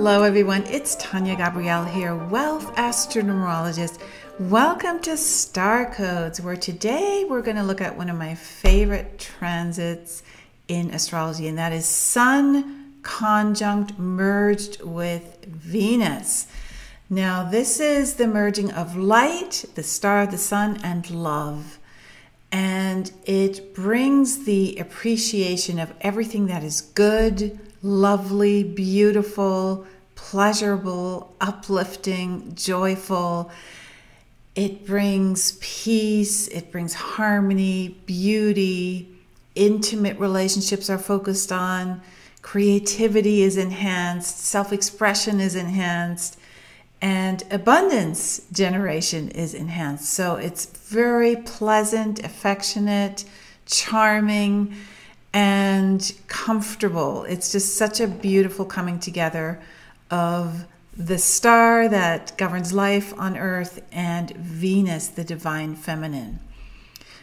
Hello everyone, it's Tania Gabrielle here, Wealth Astro-Numerologist. Welcome to Star Codes, where today we're going to look at one of my favorite transits in astrology, and that is Sun conjunct merged with Venus. Now this is the merging of light, the star of the sun, and love. And it brings the appreciation of everything that is good, lovely, beautiful, pleasurable, uplifting, joyful. It brings peace, it brings harmony, beauty, intimate relationships are focused on, creativity is enhanced, self-expression is enhanced, and abundance generation is enhanced. So it's very pleasant, affectionate, charming, and comfortable. It's just such a beautiful coming together of the star that governs life on Earth and Venus, the divine feminine.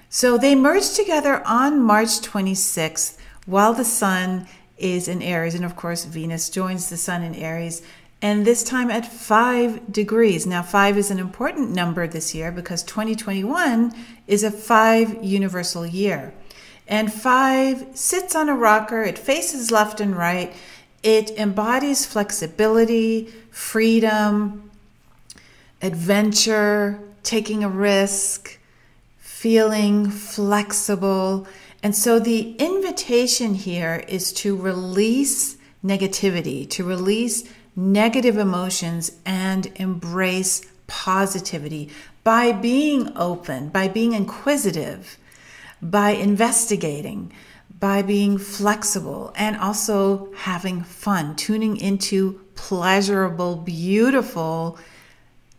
So they merge together on March 26th while the sun is in Aries. And of course, Venus joins the sun in Aries. And this time at 5 degrees. Now, 5 is an important number this year because 2021 is a 5 universal year. And 5 sits on a rocker. It faces left and right. It embodies flexibility, freedom, adventure, taking a risk, feeling flexible. And so the invitation here is to release negativity, to release negative emotions and embrace positivity by being open, by being inquisitive, by investigating, by being flexible, and also having fun, tuning into pleasurable, beautiful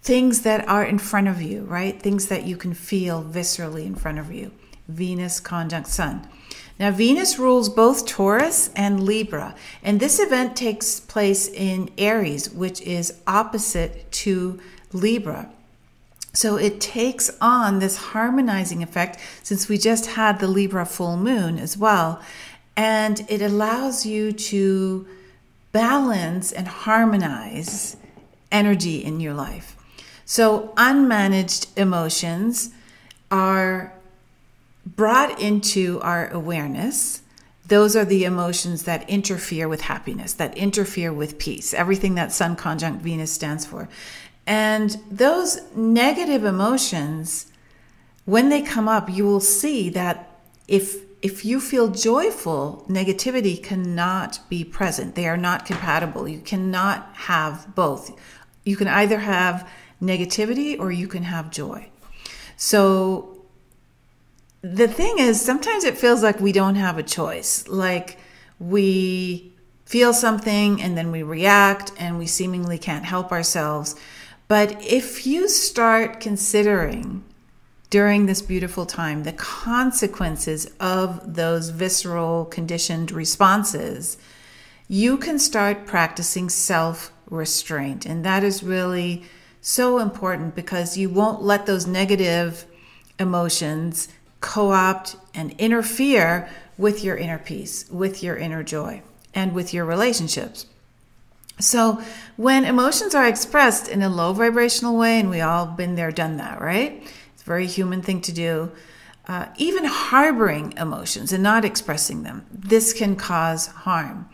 things that are in front of you, right? Things that you can feel viscerally in front of you. Venus conjunct Sun. Now, Venus rules both Taurus and Libra, and this event takes place in Aries, which is opposite to Libra. So it takes on this harmonizing effect since we just had the Libra full moon as well, and it allows you to balance and harmonize energy in your life. So unmanaged emotions are brought into our awareness. Those are the emotions that interfere with happiness, that interfere with peace, everything that Sun conjunct Venus stands for. And those negative emotions, when they come up, you will see that if you feel joyful, negativity cannot be present. They are not compatible. You cannot have both. You can either have negativity or you can have joy. So the thing is, sometimes it feels like we don't have a choice. Like we feel something and then we react and we seemingly can't help ourselves. But if you start considering during this beautiful time the consequences of those visceral conditioned responses, you can start practicing self-restraint. And that is really so important because you won't let those negative emotions co-opt and interfere with your inner peace, with your inner joy, and with your relationships. So when emotions are expressed in a low vibrational way, and we all been there, done that, right? It's a very human thing to do. Even harboring emotions and not expressing them, this can cause harm.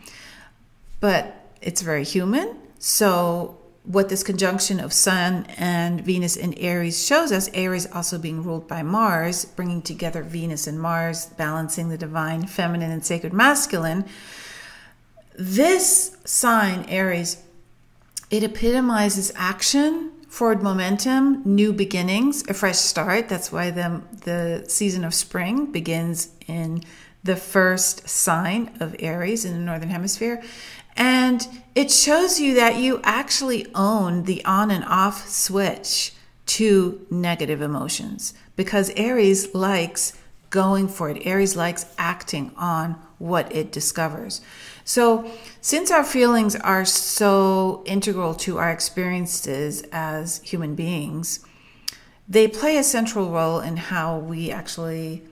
But it's very human. So what this conjunction of Sun and Venus in Aries shows us, Aries also being ruled by Mars, bringing together Venus and Mars, balancing the divine feminine and sacred masculine. This sign, Aries, it epitomizes action, forward momentum, new beginnings, a fresh start. That's why the season of spring begins in the first sign of Aries in the Northern Hemisphere. And it shows you that you actually own the on and off switch to negative emotions because Aries likes going for it. Aries likes acting on what it discovers. So since our feelings are so integral to our experiences as human beings, they play a central role in how we actually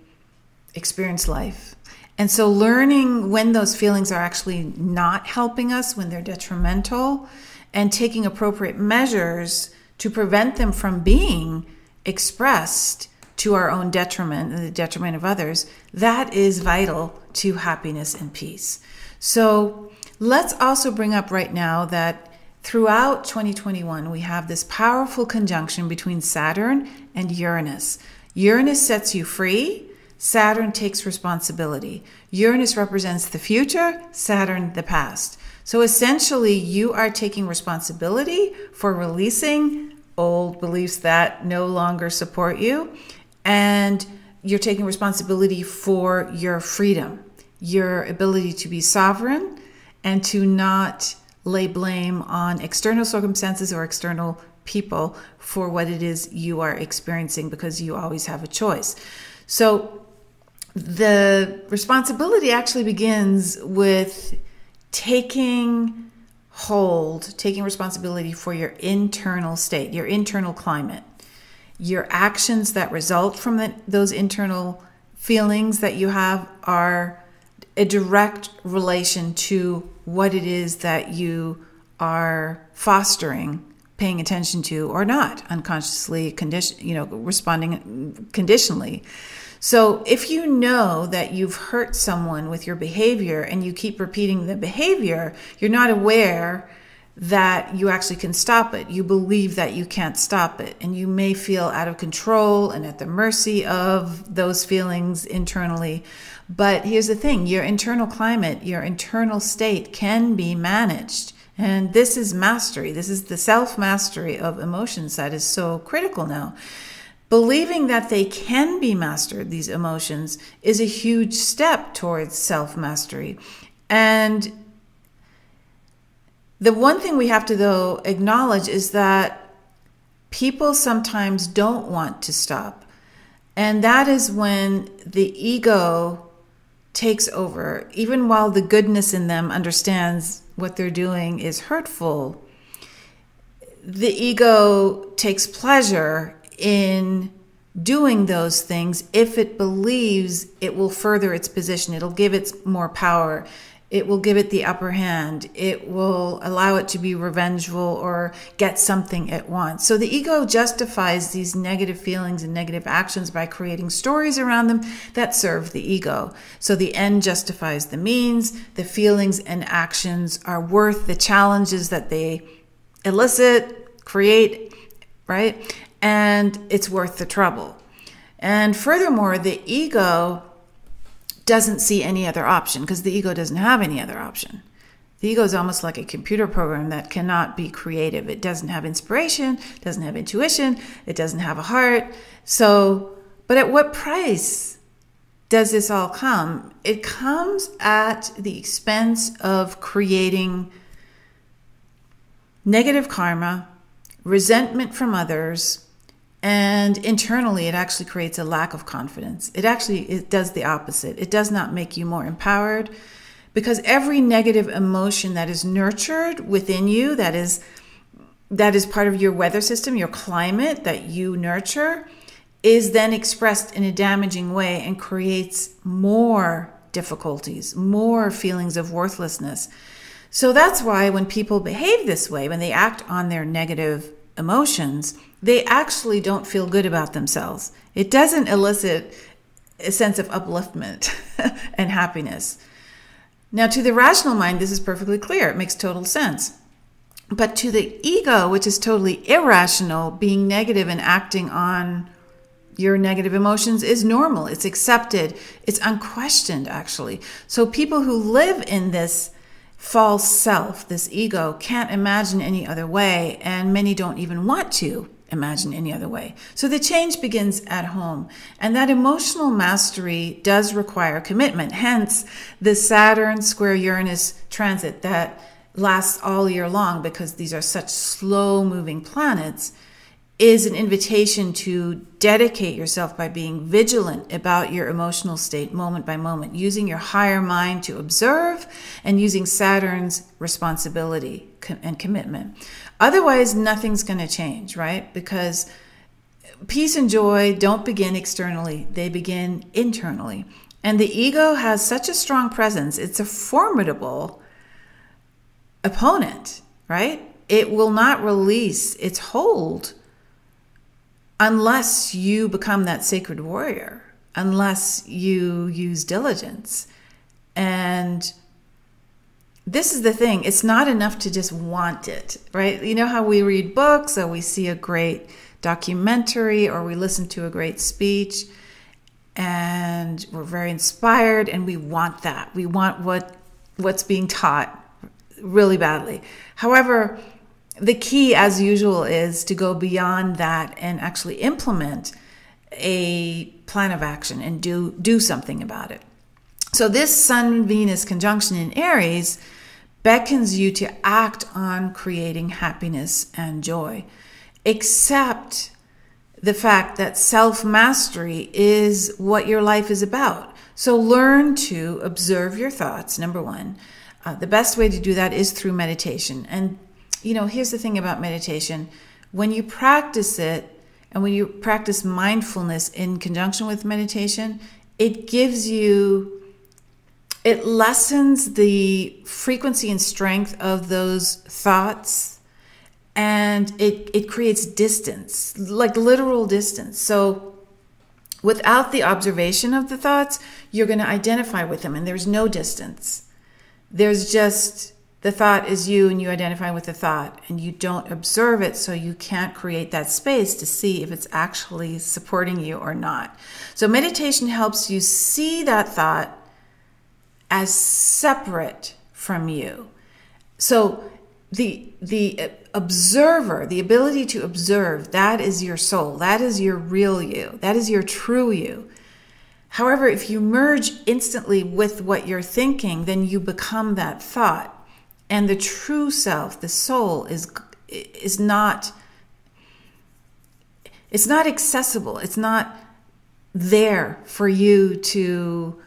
experience life. And so learning when those feelings are actually not helping us, when they're detrimental, and taking appropriate measures to prevent them from being expressed to our own detriment and the detriment of others, that is vital to happiness and peace. So let's also bring up right now that throughout 2021, we have this powerful conjunction between Saturn and Uranus. Uranus sets you free. Saturn takes responsibility. Uranus represents the future, Saturn the past. So essentially, you are taking responsibility for releasing old beliefs that no longer support you, and you're taking responsibility for your freedom, your ability to be sovereign, and to not lay blame on external circumstances or external people for what it is you are experiencing, because you always have a choice. So the responsibility actually begins with taking responsibility for your internal state, your internal climate, your actions that result from those internal feelings that you have are a direct relation to what it is that you are fostering, paying attention to, or not, unconsciously responding conditionally. So if you know that you've hurt someone with your behavior and you keep repeating the behavior, you're not aware that you actually can stop it. You believe that you can't stop it, and you may feel out of control and at the mercy of those feelings internally. But here's the thing, your internal climate, your internal state can be managed. And this is mastery. This is the self-mastery of emotions that is so critical now. Believing that they can be mastered, these emotions, is a huge step towards self-mastery. And the one thing we have to, though, acknowledge is that people sometimes don't want to stop. And that is when the ego takes over. Even while the goodness in them understands what they're doing is hurtful, the ego takes pleasure in doing those things if it believes it will further its position. It'll give it more power. It will give it the upper hand. It will allow it to be revengeful or get something it wants. So the ego justifies these negative feelings and negative actions by creating stories around them that serve the ego. So the end justifies the means. The feelings and actions are worth the challenges that they elicit, create, right? And it's worth the trouble. And furthermore, the ego doesn't see any other option, because the ego doesn't have any other option. The ego is almost like a computer program that cannot be creative. It doesn't have inspiration, doesn't have intuition, it doesn't have a heart. So, but at what price does this all come? It comes at the expense of creating negative karma, resentment from others, and internally, it actually creates a lack of confidence. It does the opposite. It does not make you more empowered, because every negative emotion that is nurtured within you, that is part of your weather system, your climate that you nurture, is then expressed in a damaging way and creates more difficulties, more feelings of worthlessness. So that's why when people behave this way, when they act on their negative emotions, they actually don't feel good about themselves. It doesn't elicit a sense of upliftment and happiness. Now, to the rational mind, this is perfectly clear. It makes total sense. But to the ego, which is totally irrational, being negative and acting on your negative emotions is normal. It's accepted. It's unquestioned, actually. So people who live in this false self, this ego, can't imagine any other way, and many don't even want to imagine any other way. So the change begins at home, and that emotional mastery does require commitment. Hence the Saturn square Uranus transit that lasts all year long, because these are such slow moving planets, is an invitation to dedicate yourself by being vigilant about your emotional state moment by moment, using your higher mind to observe and using Saturn's responsibility and commitment. Otherwise, nothing's going to change, right? Because peace and joy don't begin externally, they begin internally. And the ego has such a strong presence. It's a formidable opponent, right? It will not release its hold unless you become that sacred warrior, unless you use diligence. And this is the thing. It's not enough to just want it, right? You know how we read books or we see a great documentary or we listen to a great speech and we're very inspired and we want that. We want what's being taught really badly. However, the key, as usual, is to go beyond that and actually implement a plan of action and do something about it. So this Sun-Venus conjunction in Aries beckons you to act on creating happiness and joy. Accept the fact that self-mastery is what your life is about. So learn to observe your thoughts, number one. The best way to do that is through meditation. And here's the thing about meditation. When you practice it, and when you practice mindfulness in conjunction with meditation, it lessens the frequency and strength of those thoughts, and it creates distance, like literal distance. So without the observation of the thoughts, you're going to identify with them, and there's no distance. There's just the thought is you, and you identify with the thought, and you don't observe it, so you can't create that space to see if it's actually supporting you or not. So meditation helps you see that thought as separate from you. So the observer, the ability to observe, that is your soul. That is your real you. That is your true you. However, if you merge instantly with what you're thinking, then you become that thought. And the true self, the soul, is not, it's not accessible. It's not there for you to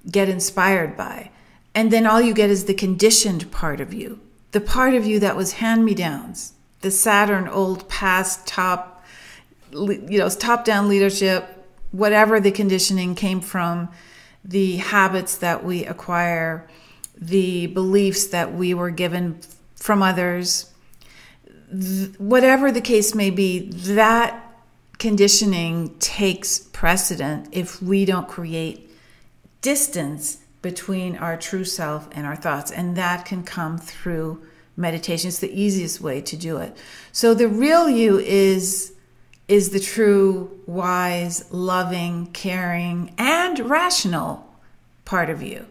get inspired by. And then all you get is the conditioned part of you, the part of you that was hand-me-downs, the Saturn, old past, top-down leadership, whatever the conditioning came from, the habits that we acquire, the beliefs that we were given from others, whatever the case may be, that conditioning takes precedent if we don't create distance between our true self and our thoughts. And that can come through meditation. It's the easiest way to do it. So the real you is the true, wise, loving, caring, and rational part of you.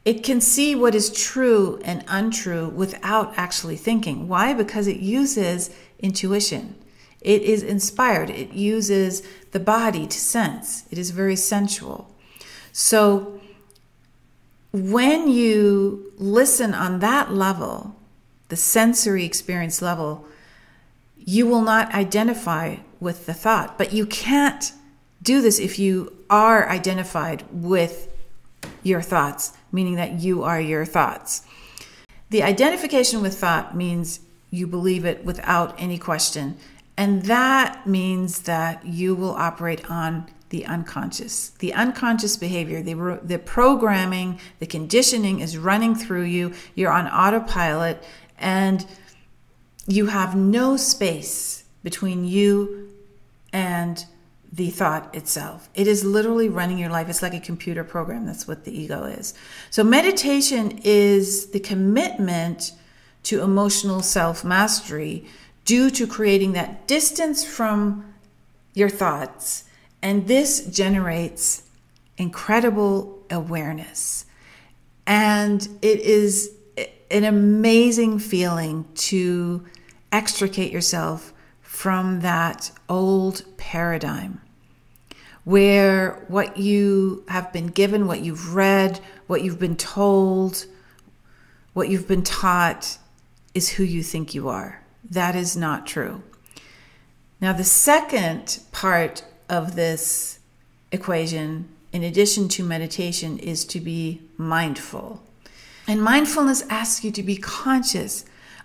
It can see what is true and untrue without actually thinking. Why? Because it uses intuition. It is inspired. It uses the body to sense. It is very sensual. So when you listen on that level, the sensory experience level, you will not identify with the thought. But you can't do this if you are identified with your thoughts, meaning that you are your thoughts. The identification with thought means you believe it without any question. And that means that you will operate on the unconscious. The unconscious behavior, the programming, the conditioning is running through you. You're on autopilot, and you have no space between you and the thought itself. It is literally running your life. It's like a computer program. That's what the ego is. So meditation is the commitment to emotional self-mastery due to creating that distance from your thoughts. And this generates incredible awareness. And it is an amazing feeling to extricate yourself from that old paradigm where what you have been given, what you've read, what you've been told, what you've been taught is who you think you are. That is not true. Now, the second part of this equation, in addition to meditation, is to be mindful. And mindfulness asks you to be conscious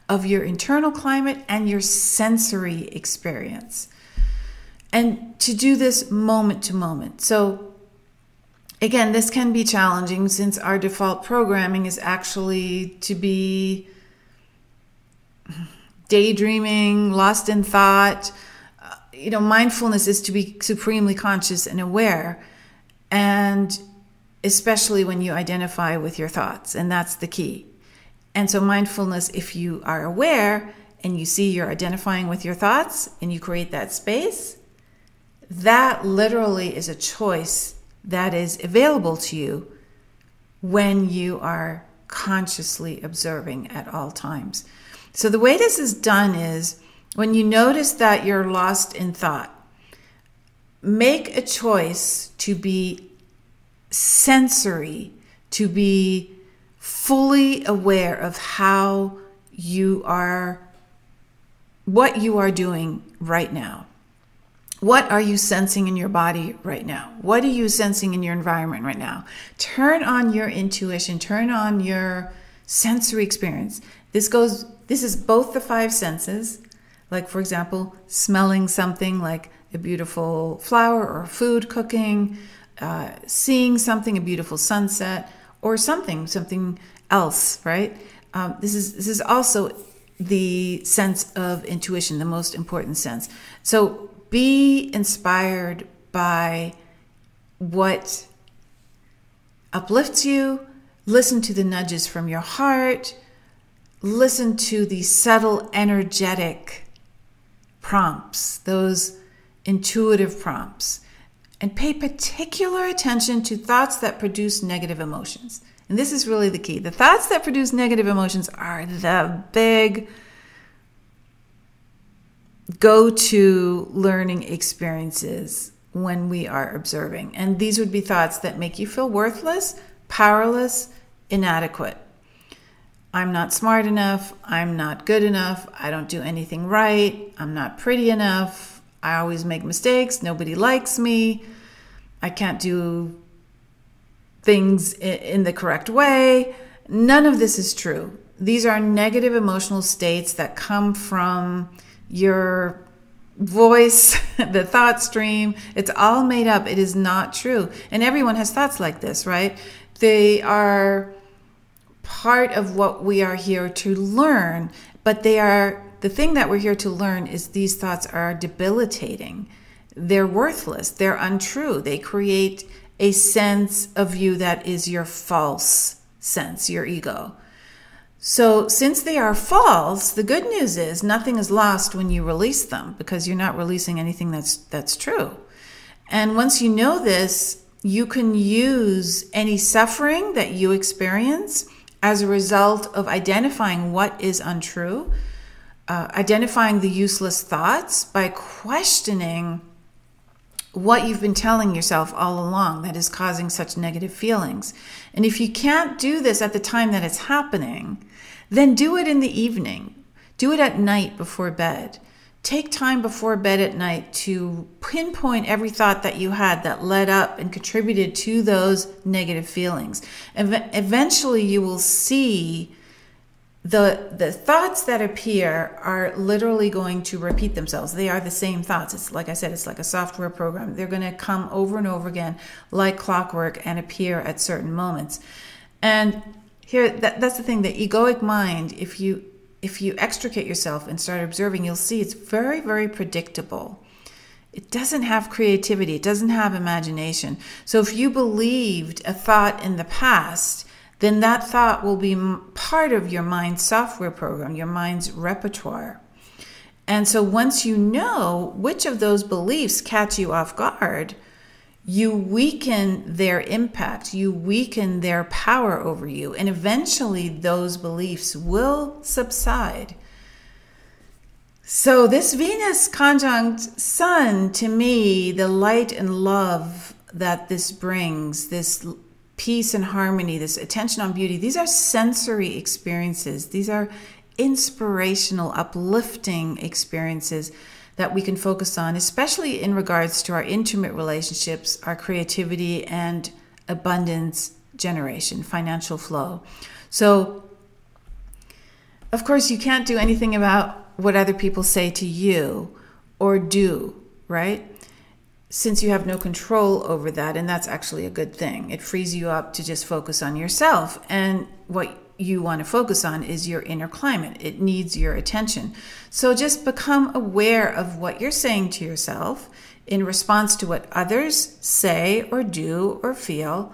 of your internal climate and your sensory experience. And to do this moment to moment. So Again, this can be challenging since our default programming is actually to be daydreaming, lost in thought. Mindfulness is to be supremely conscious and aware, and especially when you identify with your thoughts, and that's the key. And so mindfulness, if you are aware and you see you're identifying with your thoughts and you create that space, that literally is a choice that is available to you when you are consciously observing at all times. So the way this is done is when you notice that you're lost in thought, make a choice to be sensory, to be fully aware of what you are doing right now. What are you sensing in your body right now? What are you sensing in your environment right now? Turn on your intuition, turn on your sensory experience. This is both the five senses, like for example, smelling something like a beautiful flower or food cooking, seeing something, a beautiful sunset, or something else, right? This is also the sense of intuition, the most important sense. So be inspired by what uplifts you. Listen to the nudges from your heart. Listen to the subtle, energetic prompts, those intuitive prompts. And pay particular attention to thoughts that produce negative emotions. And this is really the key. The thoughts that produce negative emotions are the big go-to learning experiences when we are observing. And these would be thoughts that make you feel worthless, powerless, inadequate. I'm not smart enough. I'm not good enough. I don't do anything right. I'm not pretty enough. I always make mistakes. Nobody likes me. I can't do things in the correct way. None of this is true. These are negative emotional states that come from your voice, the thought stream. It's all made up. It is not true. And everyone has thoughts like this, right? They are part of what we are here to learn, but the thing that we're here to learn is these thoughts are debilitating. They're worthless. They're untrue. They create a sense of you that is your false sense, your ego. So since they are false, the good news is nothing is lost when you release them, because you're not releasing anything that's true. And once you know this, you can use any suffering that you experience as a result of identifying what is untrue, identifying the useless thoughts by questioning what you've been telling yourself all along that is causing such negative feelings. And if you can't do this at the time that it's happening, then do it in the evening. Do it at night before bed. Take time before bed at night to pinpoint every thought that you had that led up and contributed to those negative feelings. Eventually you will see the thoughts that appear are literally going to repeat themselves. They are the same thoughts. It's like I said, it's like a software program. They're going to come over and over again like clockwork and appear at certain moments. And here, that's the thing, the egoic mind, if you extricate yourself and start observing, you'll see it's very, very predictable. It doesn't have creativity. It doesn't have imagination. So if you believed a thought in the past, then that thought will be part of your mind's software program, your mind's repertoire. And so once you know which of those beliefs catch you off guard, you weaken their impact, you weaken their power over you, and eventually those beliefs will subside. So this Venus conjunct Sun, to me, the light and love that this brings, this peace and harmony, this attention on beauty, these are sensory experiences. These are inspirational, uplifting experiences that we can focus on, especially in regards to our intimate relationships, our creativity, and abundance generation, financial flow. So, of course, you can't do anything about what other people say to you or do, right? since you have no control over that, and that's actually a good thing. It frees you up to just focus on yourself. And what you want to focus on is your inner climate. It needs your attention. So just become aware of what you're saying to yourself in response to what others say or do or feel.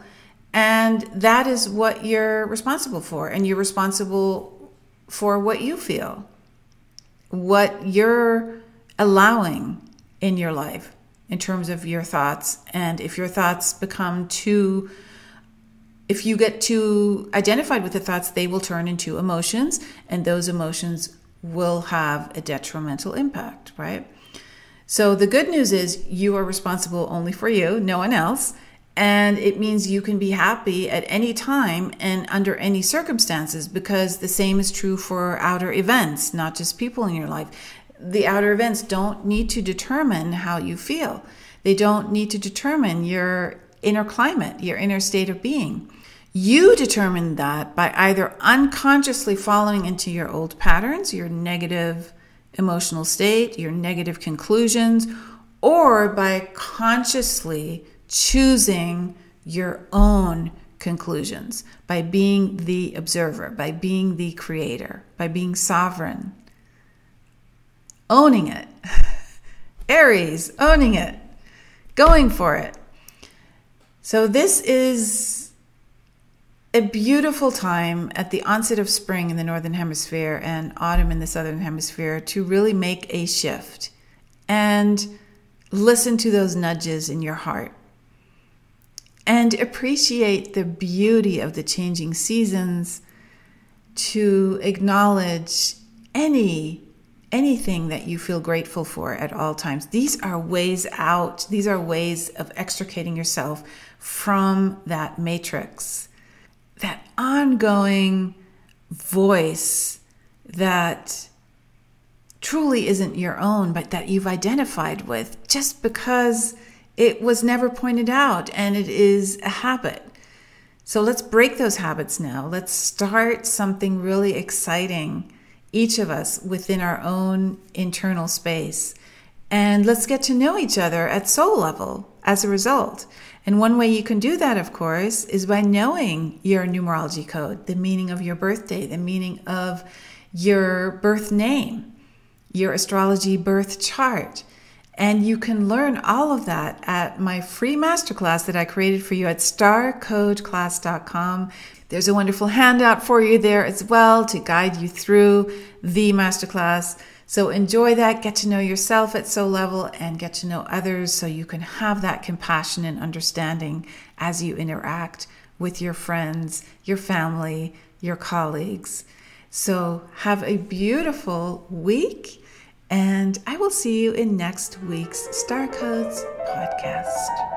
And that is what you're responsible for. And you're responsible for what you feel, what you're allowing in your life in terms of your thoughts. And if your thoughts become if you get too identified with the thoughts, they will turn into emotions, and those emotions will have a detrimental impact, right? So the good news is you are responsible only for you, no one else. And it means you can be happy at any time and under any circumstances, because the same is true for outer events, not just people in your life. The outer events don't need to determine how you feel. They don't need to determine your inner climate, your inner state of being. You determine that by either unconsciously falling into your old patterns, your negative emotional state, your negative conclusions, or by consciously choosing your own conclusions, by being the observer, by being the creator, by being sovereign. Owning it. Aries, owning it. Going for it. So this is a beautiful time at the onset of spring in the Northern Hemisphere and autumn in the Southern Hemisphere to really make a shift and listen to those nudges in your heart and appreciate the beauty of the changing seasons, to acknowledge anything that you feel grateful for at all times. These are ways out. These are ways of extricating yourself from that matrix, that ongoing voice that truly isn't your own, but that you've identified with just because it was never pointed out and it is a habit. So let's break those habits now. Let's start something really exciting, each of us within our own internal space. And let's get to know each other at soul level as a result. And one way you can do that, of course, is by knowing your numerology code, the meaning of your birthday, the meaning of your birth name, your astrology birth chart. And you can learn all of that at my free masterclass that I created for you at starcodeclass.com. There's a wonderful handout for you there as well to guide you through the masterclass. So enjoy that, get to know yourself at soul level and get to know others so you can have that compassion and understanding as you interact with your friends, your family, your colleagues. So have a beautiful week, and I will see you in next week's Star Codes podcast.